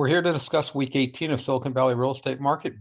We're here to discuss week 18 of Silicon Valley real estate market.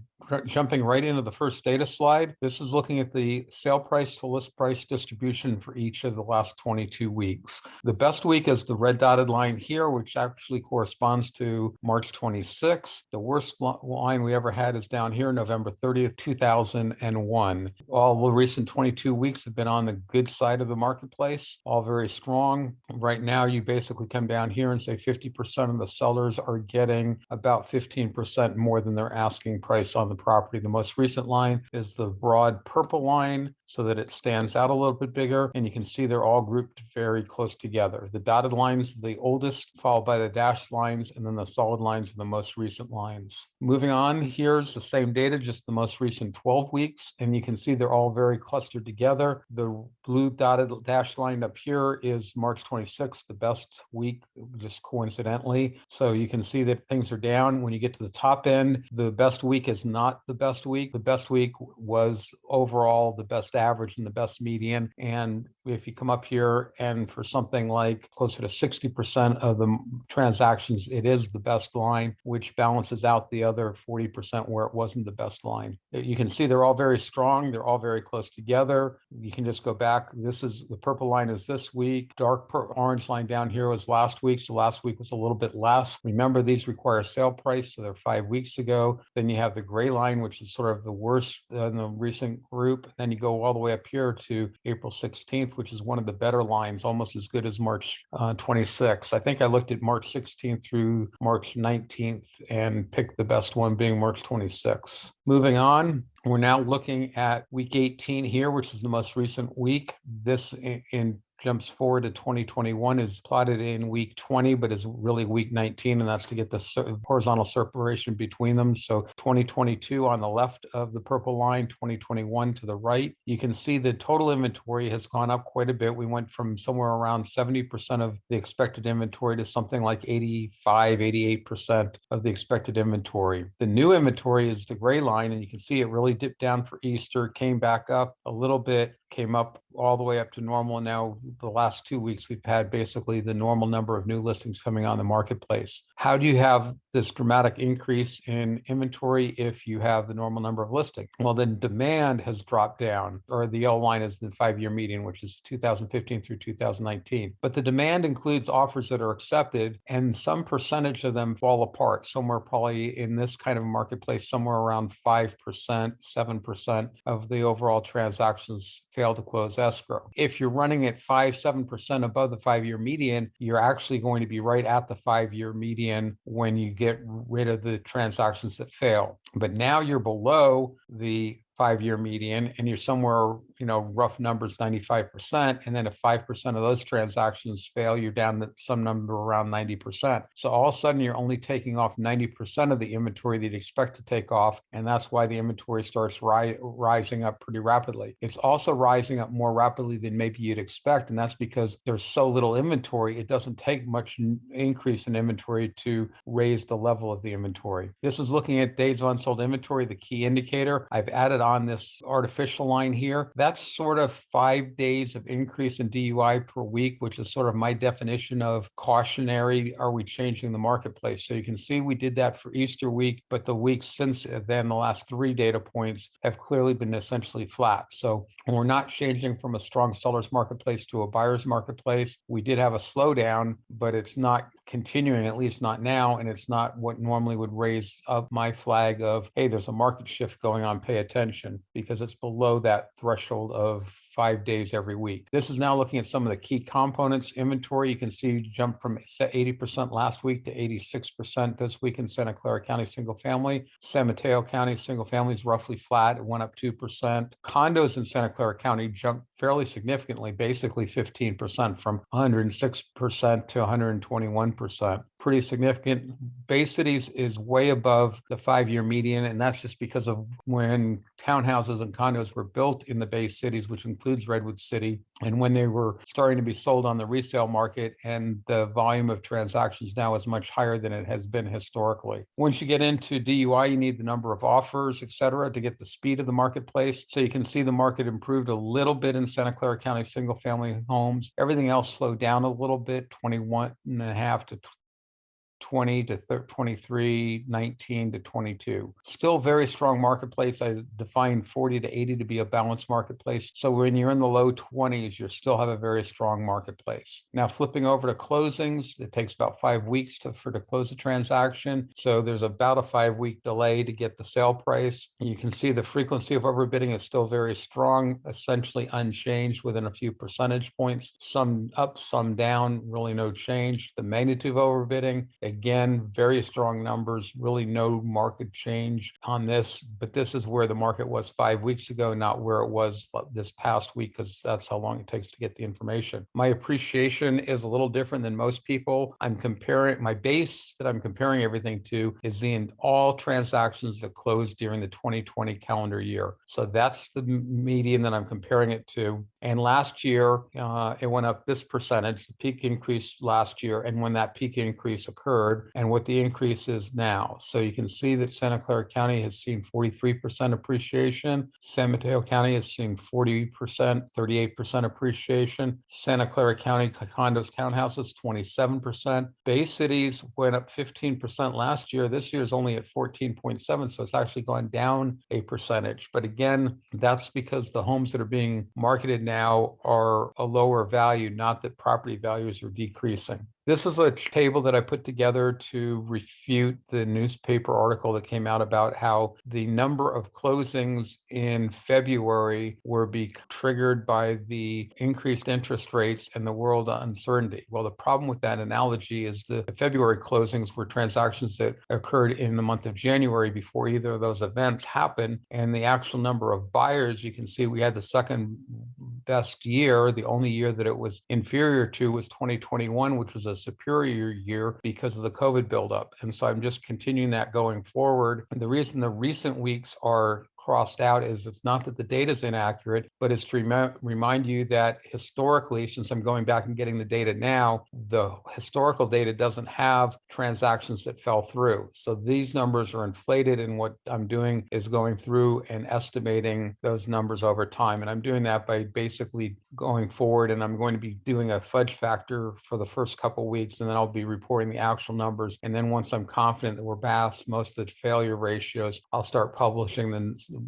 Jumping right into the first data slide. This is looking at the sale price to list price distribution for each of the last 22 weeks. The best week is the red dotted line here, which actually corresponds to March 26th. The worst line we ever had is down here, November 30th, 2001. All the recent 22 weeks have been on the good side of the marketplace, all very strong. Right now, you basically come down here and say 50% of the sellers are getting about 15% more than their asking price on the property. The most recent line is the broad purple line so that it stands out a little bit bigger, and you can see they're all grouped very close together. The dotted lines are the oldest, followed by the dashed lines, and then the solid lines are the most recent lines. Moving on, here's the same data, just the most recent 12 weeks, and you can see they're all very clustered together. The blue dotted dashed line up here is March 26th, the best week, just coincidentally. So you can see that things are down. When you get to the top end, the best week is not the best week. The best week was overall the best average and the best median. And if you come up here and for something like closer to 60% of the transactions, it is the best line, which balances out the other 40% where it wasn't the best line. You can see they're all very strong. They're all very close together. You can just go back. This is the purple line is this week. Dark orange line down here was last week. So last week was a little bit less. Remember, these require sale price. So they're 5 weeks ago. Then you have the gray line, which is sort of the worst in the recent group. Then you go all the way up here to April 16th, which is one of the better lines, almost as good as March 26th. I think I looked at March 16th through March 19th and picked the best one being March 26th. Moving on, we're now looking at week 18 here, which is the most recent week. This in jumps forward to 2021 is plotted in week 20, but is really week 19, and that's to get the horizontal separation between them. So 2022 on the left of the purple line, 2021 to the right. You can see the total inventory has gone up quite a bit. We went from somewhere around 70% of the expected inventory to something like 85, 88% of the expected inventory. The new inventory is the gray line, and you can see it really dipped down for Easter, came back up a little bit, came up all the way up to normal. And now the last 2 weeks, we've had basically the normal number of new listings coming on the marketplace. How do you have this dramatic increase in inventory if you have the normal number of listings? Well, then demand has dropped down, or the yellow line is the 5-year median, which is 2015 through 2019. But the demand includes offers that are accepted, and some percentage of them fall apart, somewhere probably in this kind of marketplace, somewhere around 5%, 7% of the overall transactions fail to close escrow. If you're running at 5-7% above the 5-year median, you're actually going to be right at the 5-year median when you get rid of the transactions that fail. But now you're below the 5-year median and you're somewhere, rough numbers, 95%. And then if 5% of those transactions fail, you're down to some number around 90%. So all of a sudden you're only taking off 90% of the inventory that you expect to take off. And that's why the inventory starts rising up pretty rapidly. It's also rising up more rapidly than maybe you'd expect. And that's because there's so little inventory. It doesn't take much increase in inventory to raise the level of the inventory. This is looking at days of unsold inventory, the key indicator. I've added on this artificial line here. That's sort of 5 days of increase in DUI per week, which is sort of my definition of cautionary. Are we changing the marketplace? So you can see we did that for Easter week, but the weeks since then, the last 3 data points have clearly been essentially flat. So we're not changing from a strong seller's marketplace to a buyer's marketplace. We did have a slowdown, but it's not continuing, at least not now. And it's not what normally would raise up my flag of, hey, there's a market shift going on, pay attention, because it's below that threshold of 5 days every week. This is now looking at some of the key components. Inventory, you can see jump from 80% last week to 86% this week in Santa Clara County single family. San Mateo County single family is roughly flat. It went up 2%. Condos in Santa Clara County jumped fairly significantly, basically 15% from 106% to 121%. Pretty significant. Bay Cities is way above the 5-year median, and that's just because of when townhouses and condos were built in the Bay Cities, which includes Redwood City, and when they were starting to be sold on the resale market, and the volume of transactions now is much higher than it has been historically. Once you get into DUI, you need the number of offers, et cetera, to get the speed of the marketplace. So you can see the market improved a little bit in Santa Clara County single family homes. Everything else slowed down a little bit, 21.5 to 20 to 23, 19 to 22. Still very strong marketplace. I define 40 to 80 to be a balanced marketplace. So when you're in the low 20s, you still have a very strong marketplace. Now flipping over to closings, it takes about 5 weeks to close a transaction. So there's about a 5-week delay to get the sale price. You can see the frequency of overbidding is still very strong, essentially unchanged within a few percentage points, some up, some down, really no change. The magnitude of overbidding, again, very strong numbers, really no market change on this, but this is where the market was 5 weeks ago, not where it was this past week, because that's how long it takes to get the information. My appreciation is a little different than most people. I'm comparing, my base that I'm comparing everything to is all transactions that closed during the 2020 calendar year. So that's the median that I'm comparing it to. And last year, it went up this percentage, the peak increase last year, and when that peak increase occurred, and what the increase is now. So you can see that Santa Clara County has seen 43% appreciation. San Mateo County has seen 40%, 38% appreciation. Santa Clara County condos, townhouses, 27%. Bay cities went up 15% last year. This year is only at 14.7, so it's actually gone down a percentage. But again, that's because the homes that are being marketed now are a lower value, not that property values are decreasing. This is a table that I put together to refute the newspaper article that came out about how the number of closings in February were triggered by the increased interest rates and the world uncertainty. Well, the problem with that analogy is the February closings were transactions that occurred in the month of January before either of those events happened. And the actual number of buyers, you can see we had the second best year. The only year that it was inferior to was 2021, which was a superior year because of the COVID buildup. And so I'm just continuing that going forward. And the reason the recent weeks are crossed out is it's not that the data is inaccurate, but it's to remind you that historically, since I'm going back and getting the data now, the historical data doesn't have transactions that fell through. So these numbers are inflated, and what I'm doing is going through and estimating those numbers over time. And I'm doing that by basically going forward, and I'm going to be doing a fudge factor for the first couple of weeks, and then I'll be reporting the actual numbers. And then once I'm confident that we're past most of the failure ratios, I'll start publishing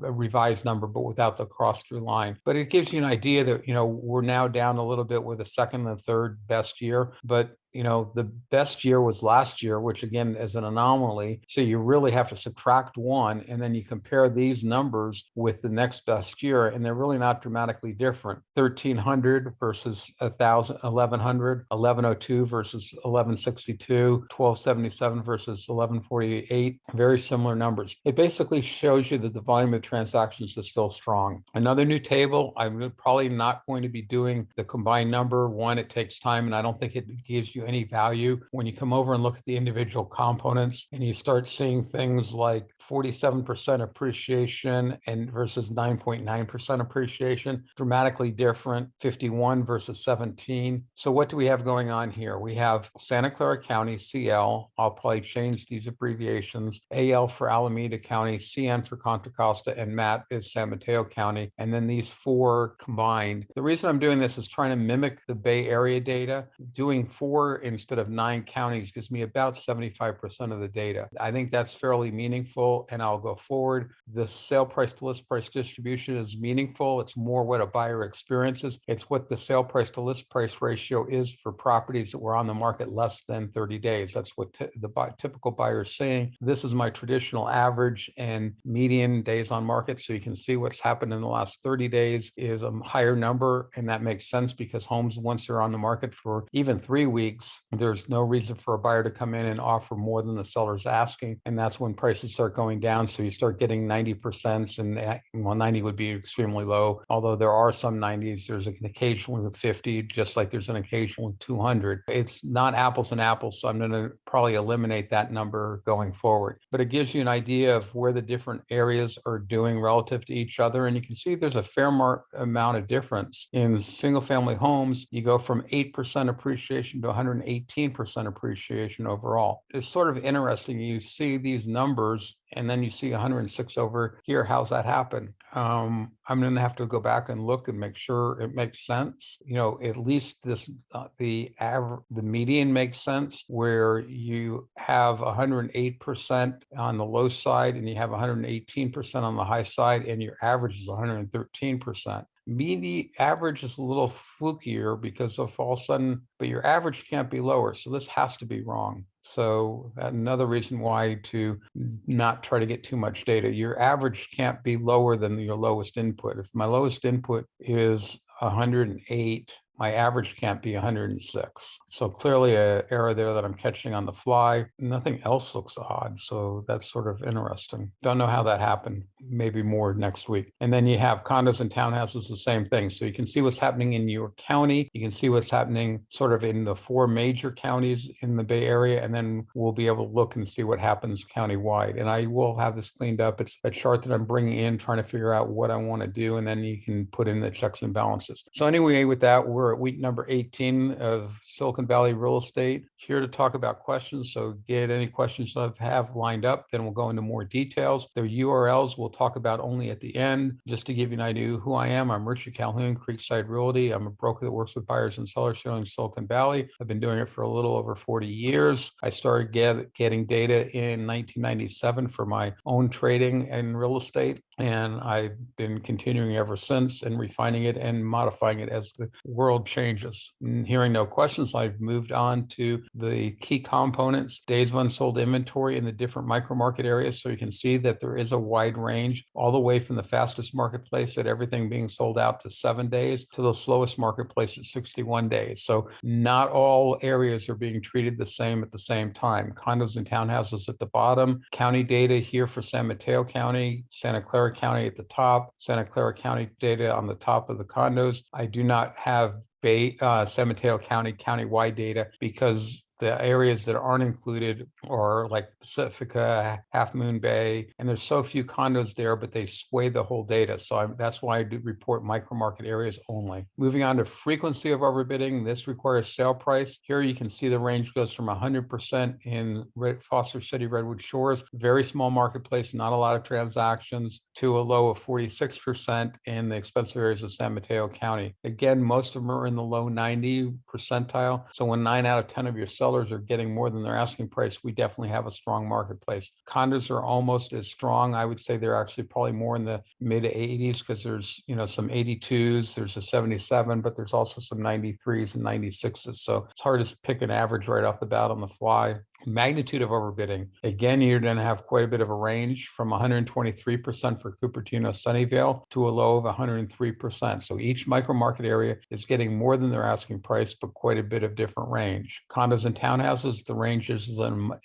a revised number, but without the cross through line. But it gives you an idea that, we're now down a little bit with the second and third best year, but the best year was last year, which again is an anomaly. So you really have to subtract one, and then you compare these numbers with the next best year, and they're really not dramatically different. 1,300 versus 1,000, 1,100, 1,102 versus 1,162, 1,277 versus 1,148. Very similar numbers. It basically shows you that the volume of transactions is still strong. Another new table, I'm probably not going to be doing the combined number. One, it takes time, and I don't think it gives you any value. When you come over and look at the individual components and you start seeing things like 47% appreciation and versus 9.9% appreciation, dramatically different, 51 versus 17. So what do we have going on here? We have Santa Clara County, CL. I'll probably change these abbreviations. AL for Alameda County, CN for Contra Costa, and MAT is San Mateo County. And then these four combined. The reason I'm doing this is trying to mimic the Bay Area data. Doing 4 instead of 9 counties gives me about 75% of the data. I think that's fairly meaningful, and I'll go forward. The sale price to list price distribution is meaningful. It's more what a buyer experiences. It's what the sale price to list price ratio is for properties that were on the market less than 30 days. That's what the typical buyer is saying. This is my traditional average and median days on market. So you can see what's happened in the last 30 days is a higher number. And that makes sense because homes, once they're on the market for even 3 weeks, there's no reason for a buyer to come in and offer more than the seller's asking. And that's when prices start going down. So you start getting 90%, and well, 90 would be extremely low. Although there are some 90s, there's an occasional 50, just like there's an occasional 200. It's not apples and apples. So I'm going to probably eliminate that number going forward. But it gives you an idea of where the different areas are doing relative to each other. And you can see there's a fair amount of difference. In single family homes, you go from 8% appreciation to 118% appreciation overall. It's sort of interesting. You see these numbers and then you see 106 over here. How's that happen? I'm going to have to go back and look and make sure it makes sense. At least the median makes sense, where you have 108% on the low side and you have 118% on the high side, and your average is 113%. Median average is a little flukier because of all of a sudden, but your average can't be lower. So this has to be wrong. So another reason why to not try to get too much data. Your average can't be lower than your lowest input. If my lowest input is 108, my average can't be 106. So clearly an error there that I'm catching on the fly. Nothing else looks odd. So that's sort of interesting. Don't know how that happened. Maybe more next week. And then you have condos and townhouses, the same thing. So you can see what's happening in your county. You can see what's happening sort of in the 4 major counties in the Bay Area. And then we'll be able to look and see what happens countywide. And I will have this cleaned up. It's a chart that I'm bringing in, trying to figure out what I want to do. And then you can put in the checks and balances. So anyway, with that, we're at week number 18 of Silicon Valley Real Estate. Here to talk about questions. So get any questions that I have lined up. Then we'll go into more details. The URLs we'll talk about only at the end. Just to give you an idea who I am, I'm Richard Calhoun, Creekside Realty. I'm a broker that works with buyers and sellers here in Silicon Valley. I've been doing it for a little over 40 years. I started getting data in 1997 for my own trading in real estate. And I've been continuing ever since and refining it and modifying it as the world changes. And hearing no questions, I've moved on to the key components, days of unsold inventory in the different micro market areas. So you can see that there is a wide range, all the way from the fastest marketplace at everything being sold out to 7 days to the slowest marketplace at 61 days. So not all areas are being treated the same at the same time. Condos and townhouses at the bottom, county data here for San Mateo County, Santa Clara County at the top, Santa Clara County data on the top of the condos. I do not have San Mateo County countywide data because the areas that aren't included are like Pacifica, Half Moon Bay, and there's so few condos there, but they sway the whole data. So that's why I do report micro market areas only. Moving on to frequency of overbidding, this requires sale price. Here you can see the range goes from 100% in Foster City, Redwood Shores, very small marketplace, not a lot of transactions, to a low of 46% in the expensive areas of San Mateo County. Again, most of them are in the low 90 percentile. So when 9 out of 10 of your sellers are getting more than their asking price, we definitely have a strong marketplace. Condos are almost as strong. I would say they're actually probably more in the mid 80s because there's some 82s, there's a 77, but there's also some 93s and 96s. So it's hard to pick an average right off the bat on the fly. Magnitude of overbidding. Again, you're going to have quite a bit of a range from 123% for Cupertino Sunnyvale to a low of 103%. So each micro market area is getting more than their asking price, but quite a bit of different range. Condos and townhouses, the range is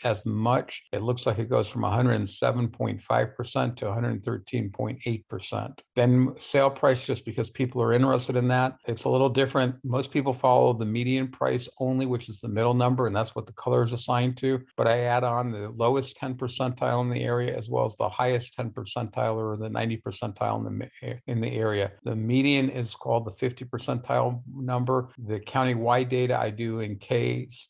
as much. It looks like it goes from 107.5% to 113.8%. Then sale price, just because people are interested in that, it's a little different. Most people follow the median price only, which is the middle number, and that's what the color is assigned to. But I add on the lowest 10 percentile in the area as well as the highest 10 percentile or the 90 percentile in the area. The median is called the 50 percentile number. The county-wide data I do in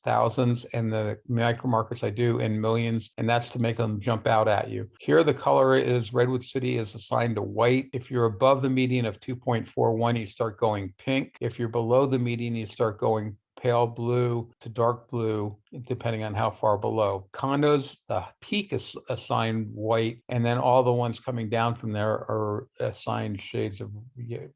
thousands, and the micro markets I do in millions, and that's to make them jump out at you. Here the color is Redwood City is assigned to white. If you're above the median of 2.41, you start going pink. If you're below the median, you start going pale blue to dark blue, depending on how far below. Condos, the peak is assigned white, and then all the ones coming down from there are assigned shades of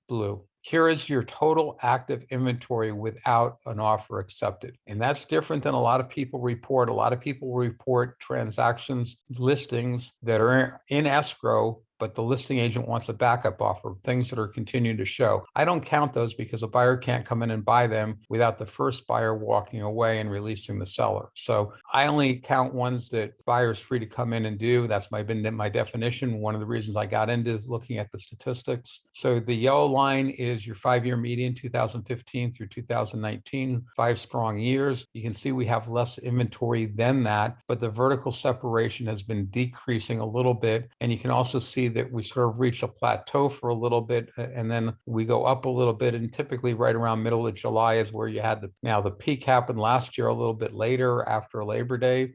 blue. Here is your total active inventory without an offer accepted. And that's different than a lot of people report. A lot of people report transactions, listings that are in escrow, but the listing agent wants a backup offer, things that are continuing to show. I don't count those because a buyer can't come in and buy them without the first buyer walking away and releasing the seller. So I only count ones that buyer's free to come in and do. That's been my definition. One of the reasons I got into looking at the statistics. So the yellow line is your 5-year median, 2015 through 2019, 5 strong years. You can see we have less inventory than that, but the vertical separation has been decreasing a little bit. And you can also see that we sort of reach a plateau for a little bit, and then we go up a little bit, and typically right around middle of July is where you had the peak happened last year a little bit later. later after Labor Day.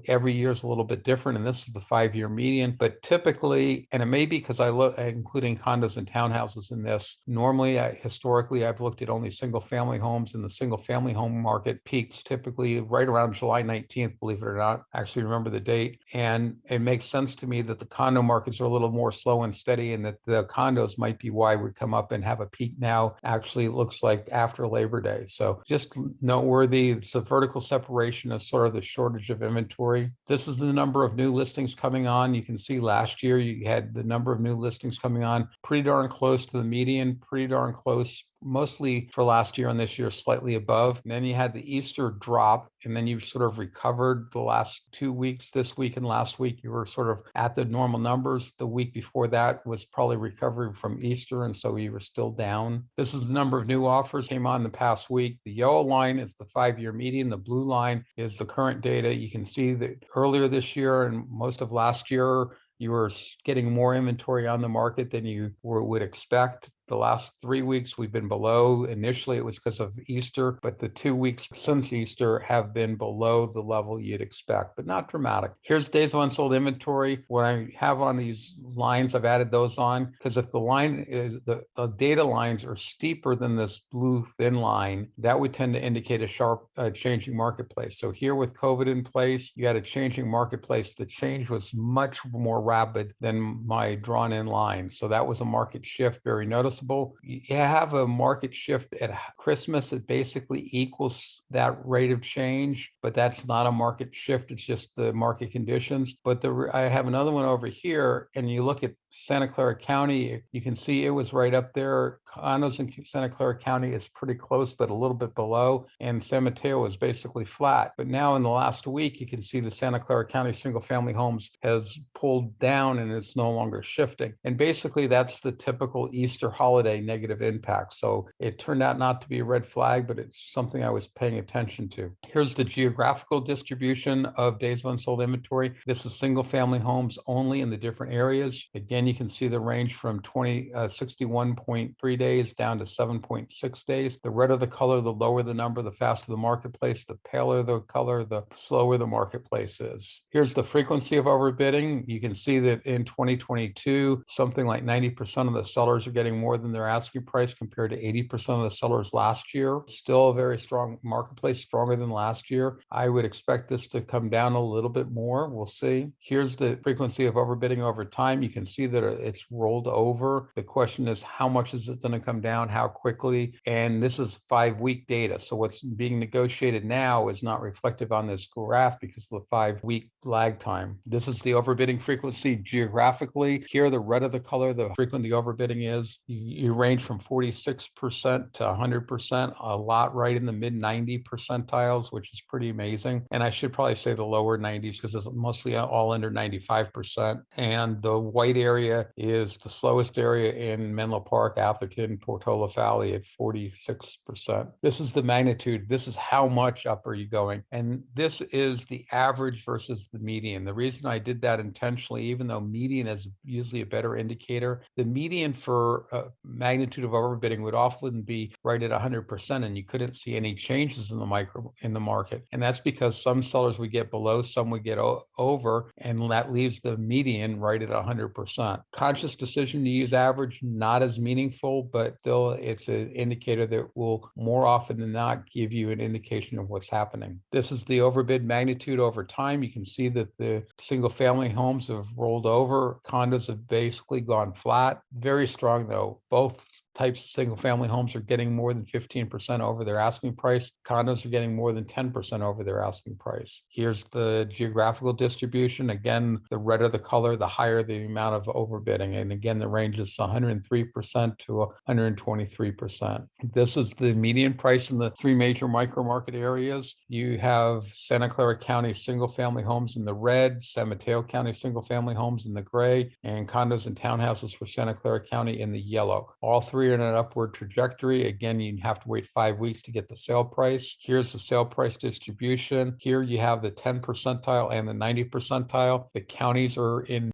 Every year is a little bit different, and this is the 5-year median. But typically, and it may be because I look, including condos and townhouses in this, normally, historically, I've looked at only single family homes, and the single family home market peaks typically right around July 19th, believe it or not. I actually remember the date. And it makes sense to me that the condo markets are a little more slow and steady, and that the condos might be why we come up and have a peak now. Actually, it looks like after Labor Day. So just noteworthy, it's a vertical separation of sort of the shortage of inventory. This is the number of new listings coming on. You can see last year you had the number of new listings coming on pretty darn close to the median, pretty darn close, mostly for last year and this year slightly above. And then you had the Easter drop, and then you sort of recovered the last 2 weeks. This week and last week, you were sort of at the normal numbers. The week before that was probably recovering from Easter, and so you were still down. This is the number of new offers came on the past week. The yellow line is the 5-year median. The blue line is the current data. You can see that earlier this year and most of last year, you were getting more inventory on the market than you would expect. The last 3 weeks, we've been below. Initially, it was because of Easter, but the 2 weeks since Easter have been below the level you'd expect, but not dramatic. Here's days of unsold inventory. What I have on these lines, I've added those on because if the line is the data lines are steeper than this blue thin line, that would tend to indicate a sharp changing marketplace. So here with COVID in place, you had a changing marketplace. The change was much more rapid than my drawn in line. So that was a market shift, very noticeable. You have a market shift at Christmas. It basically equals that rate of change, but that's not a market shift. It's just the market conditions. But I have another one over here, and you look at Santa Clara County, you can see it was right up there. Condos in Santa Clara County is pretty close, but a little bit below. And San Mateo is basically flat. But now in the last week, you can see the Santa Clara County single family homes has pulled down and it's no longer shifting. And basically that's the typical Easter holiday negative impact. So it turned out not to be a red flag, but it's something I was paying attention to. Here's the geographical distribution of days of unsold inventory. This is single family homes only in the different areas. Again, you can see the range from 61.3 days down to 7.6 days. The redder the color, the lower the number, the faster the marketplace. The paler the color, the slower the marketplace is. Here's the frequency of overbidding. You can see that in 2022, something like 90% of the sellers are getting more than their asking price compared to 80% of the sellers last year. Still a very strong marketplace, stronger than last year. I would expect this to come down a little bit more. We'll see. Here's the frequency of overbidding over time. You can see that it's rolled over. The question is, how much is it going to come down? How quickly? And this is 5-week data. So what's being negotiated now is not reflective on this graph because of the 5-week lag time. This is the overbidding frequency geographically. Here, the red of the color, the frequent the overbidding is. You range from 46% to 100%, a lot right in the mid 90 percentiles, which is pretty amazing. And I should probably say the lower 90s because it's mostly all under 95%. And the white area is the slowest area in Menlo Park, Atherton, Portola Valley at 46%. This is the magnitude. This is how much up are you going? And this is the average versus the median. The reason I did that intentionally, even though median is usually a better indicator, the median for magnitude of overbidding would often be right at 100%, and you couldn't see any changes in the market. And that's because some sellers would get below, some would get over, and that leaves the median right at 100%. Conscious decision to use average, not as meaningful, but still it's an indicator that will more often than not give you an indication of what's happening. This is the overbid magnitude over time. You can see that the single family homes have rolled over. Condos have basically gone flat. Very strong though. Both types of single family homes are getting more than 15% over their asking price. Condos are getting more than 10% over their asking price. Here's the geographical distribution. Again, the redder the color, the higher the amount of overbidding. And again, the range is 103% to 123%. This is the median price in the 3 major micro market areas. You have Santa Clara County single family homes in the red, San Mateo County single family homes in the gray, and condos and townhouses for Santa Clara County in the yellow. All three are in an upward trajectory. Again, you have to wait 5 weeks to get the sale price. Here's the sale price distribution. Here you have the 10 percentile and the 90 percentile. The counties are in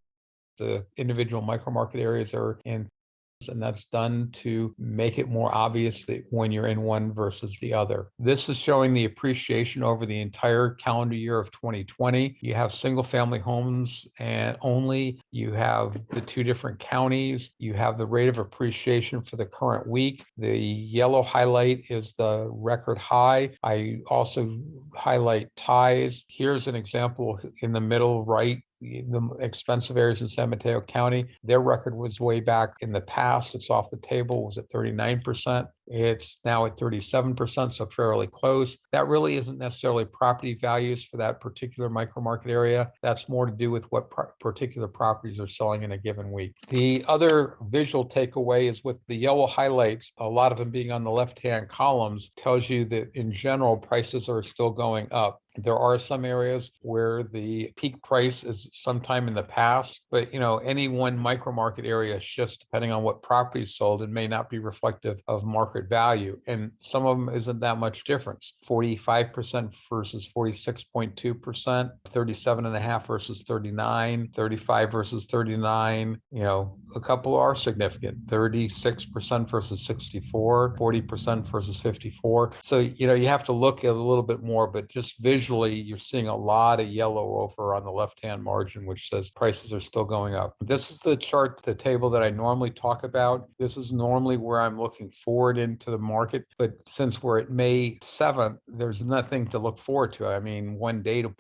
the individual micro market areas are in and that's done to make it more obvious that when you're in one versus the other. This is showing the appreciation over the entire calendar year of 2020. You have single family homes and only, you have the two different counties, you have the rate of appreciation for the current week. The yellow highlight is the record high. I also highlight ties. Here's an example in the middle right. The expensive areas in San Mateo County, their record was way back in the past. It's off the table, was at 39%. It's now at 37%, so fairly close. That really isn't necessarily property values for that particular micro market area. That's more to do with what particular properties are selling in a given week. The other visual takeaway is with the yellow highlights, a lot of them being on the left-hand columns, tells you that in general, prices are still going up. There are some areas where the peak price is sometime in the past, but any one micro market area shifts depending on what property is sold and may not be reflective of market value. And some of them isn't that much difference. 45% versus 46.2%, 37.5 versus 39, 35 versus 39. A couple are significant. 36% versus 64, 40% versus 54. So, you have to look at a little bit more, but just visually, you're seeing a lot of yellow over on the left-hand margin, which says prices are still going up. This is the chart, the table that I normally talk about. This is normally where I'm looking forward into the market. But since we're at May 7th, there's nothing to look forward to. I mean, one day of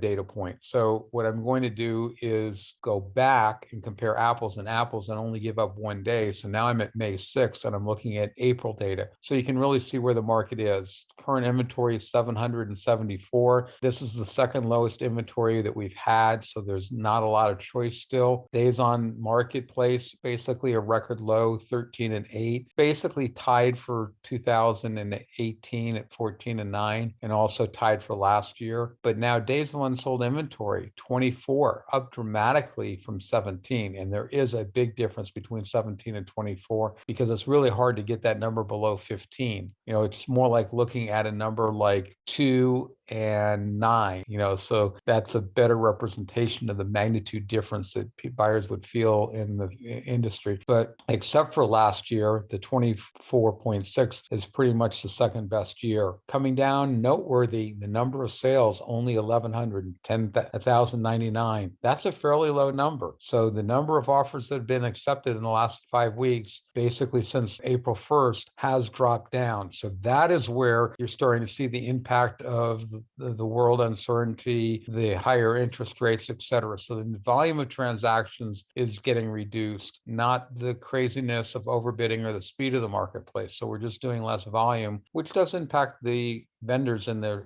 data point. So what I'm going to do is go back and compare apples and apples and only give up one day. So now I'm at May 6th and I'm looking at April data. So you can really see where the market is. Current inventory is 774. This is the second lowest inventory that we've had, so there's not a lot of choice still. Days on marketplace, basically a record low, 13 and 8, basically tied for 2018 at 14 and 9, and also tied for last year. But now days of unsold inventory, 24, up dramatically from 17. And there is a big difference between 17 and 24 because it's really hard to get that number below 15. It's more like looking at a number like 2 and 9, so that's a better representation of the magnitude difference that buyers would feel in the industry. But except for last year, the 24.6 is pretty much the second best year. Coming down, noteworthy, the number of sales, only 1,099. That's a fairly low number. So the number of offers that have been accepted in the last 5 weeks, basically since April 1st, has dropped down. So that is where you're starting to see the impact of the world uncertainty, the higher interest rates, et cetera. So the volume of transactions is getting reduced, not the craziness of overbidding or the speed of the marketplace. So we're just doing less volume, which does impact the vendors in the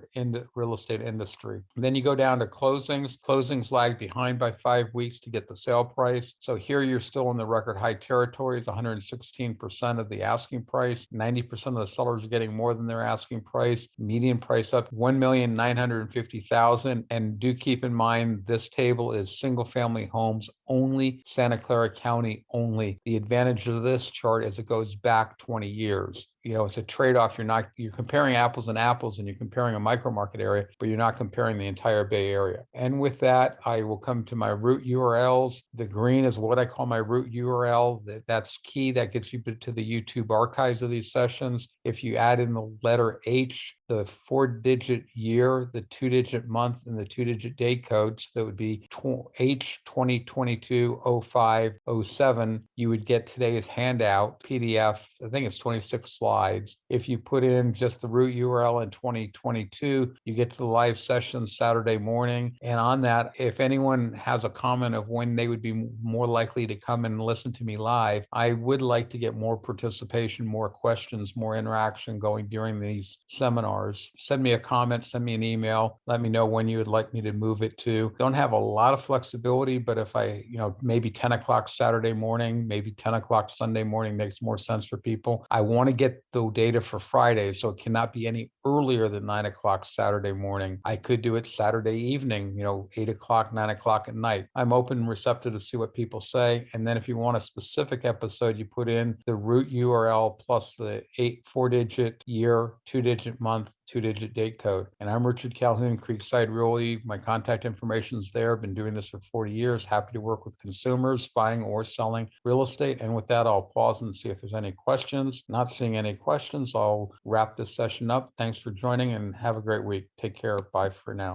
real estate industry. And then you go down to closings. Closings lag behind by 5 weeks to get the sale price. So here you're still in the record high territories, 116% of the asking price. 90% of the sellers are getting more than their asking price. Median price up 1,950,000. And do keep in mind, this table is single family homes only, Santa Clara County only. The advantage of this chart is it goes back 20 years. It's a trade-off. You're comparing apples and apples, and you're comparing a micro market area, but you're not comparing the entire Bay Area. And with that, I will come to my root URLs. The green is what I call my root URL. That's key. That gets you to the YouTube archives of these sessions. If you add in the letter H, the 4-digit year, the 2-digit month, and the 2-digit date codes, that would be H 2022-05-07, you would get today's handout PDF. I think it's 26 slides. If you put in just the root URL in 2022, you get to the live session Saturday morning. And on that, if anyone has a comment of when they would be more likely to come and listen to me live, I would like to get more participation, more questions, more interaction going during these seminars. Send me a comment, send me an email, let me know when you would like me to move it to. Don't have a lot of flexibility, but if maybe 10 o'clock Saturday morning, maybe 10 o'clock Sunday morning makes more sense for people. I want to get the data for Friday, so it cannot be any earlier than 9 o'clock Saturday morning. I could do it Saturday evening, 8 o'clock, 9 o'clock at night. I'm open and receptive to see what people say. And then if you want a specific episode, you put in the root URL plus the 4-digit year, 2-digit month, month, 2-digit date code. And I'm Richard Calhoun, Creekside Realty. My contact information is there. I've been doing this for 40 years. Happy to work with consumers buying or selling real estate. And with that, I'll pause and see if there's any questions. Not seeing any questions, I'll wrap this session up. Thanks for joining and have a great week. Take care. Bye for now.